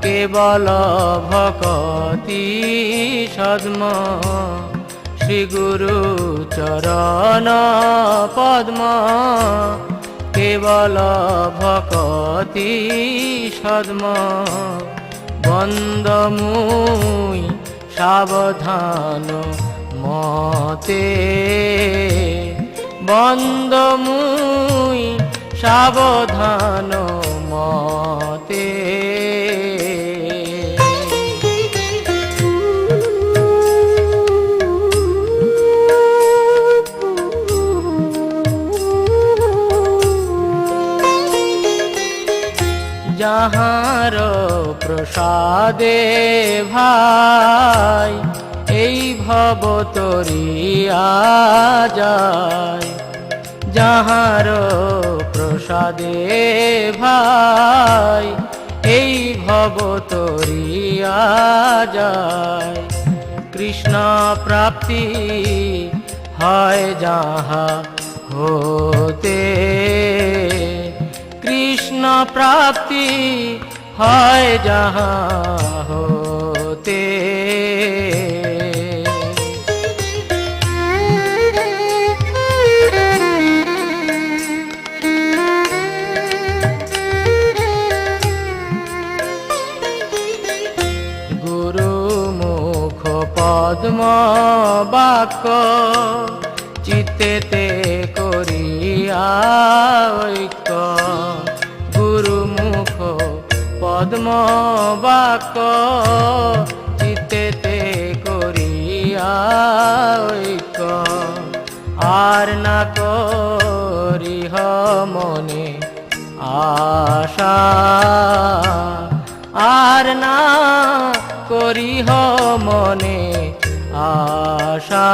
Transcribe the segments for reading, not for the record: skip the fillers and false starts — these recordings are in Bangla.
কেবল ভকতি সদ্ম শ্রী গুরু চরণ পদ্ম কেবল ভকতি সদ্ম বন্দমুই সাবধান মতে বন্দমুই সাবধান মতে যাহার প্রসাদে ভাই এই ভব তরিয়া যায় যাহার প্রসাদে ভাই এই ভব তরিয়া যায় কৃষ্ণ প্রাপ্তি হয় যাহা হতে কৃষ্ণ প্রাপ্তি হয় যাহা হতে গুরু মুখ পদ্ম বাক্য চিত্তেতে করিয়া ঐক্য গুরু মুখ পদ্ম বাক্য চিত্তেতে করিয়া ঐক্য আর না করিহ মনে আশা আর না করিহ মনে আশা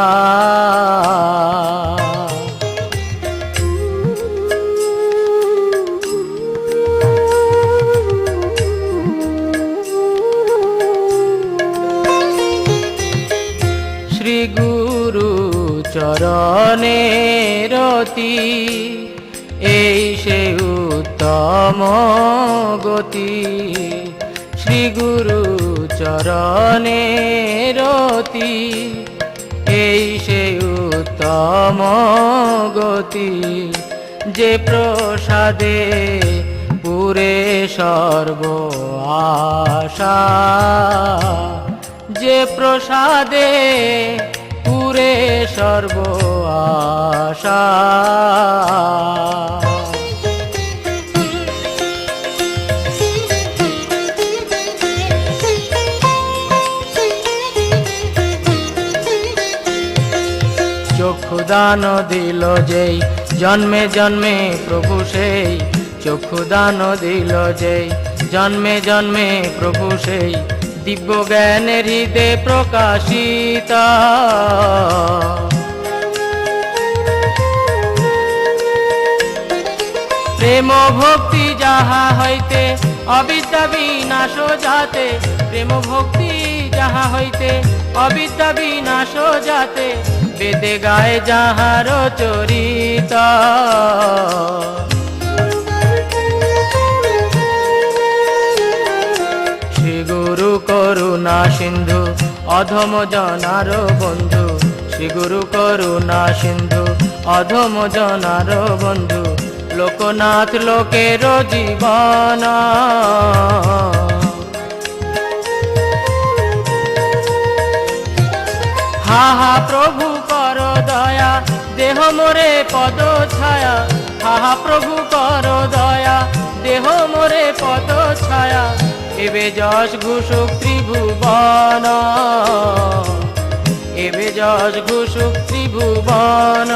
শ্রী গুরু চরণে রতি এই সে উত্তম গতি শ্রী গুরু চরণে রতি এই সে উত্তম গতি যে প্রসাদে পুরে সর্ব আশা যে প্রসাদে পুরে সর্ব আশা চক্ষু দান দিল যেই জন্মে জন্মে প্রভু সেই চক্ষু দান দিল যেই জন্মে জন্মে প্রভু সেই দিব্য জ্ঞানের হৃদে প্রকাশিত প্রেম ভক্তি যাহা হইতে অবিদ্যা বিনাশ যাতে প্রেম ভক্তি যাহা হইতে অবিদ্যা বিনাশ যাতে বেদে গায়ে যাহার চরিত শ্রী গুরু করুণা সিন্ধু অধম জনার বন্ধু শ্রী গুরু করুণা সিন্ধু অধম জনার বন্ধু লোকনাথ লোকের জীবন হা হা প্রভু কর দয়া দেহ মোরে পদ ছায়া হা হা প্রভু কর দয়া দেহ মোরে পদ ছায়া এবে যশ ঘুষুক ত্রিভুবন এবে যশ ঘুষুক ত্রিভুবন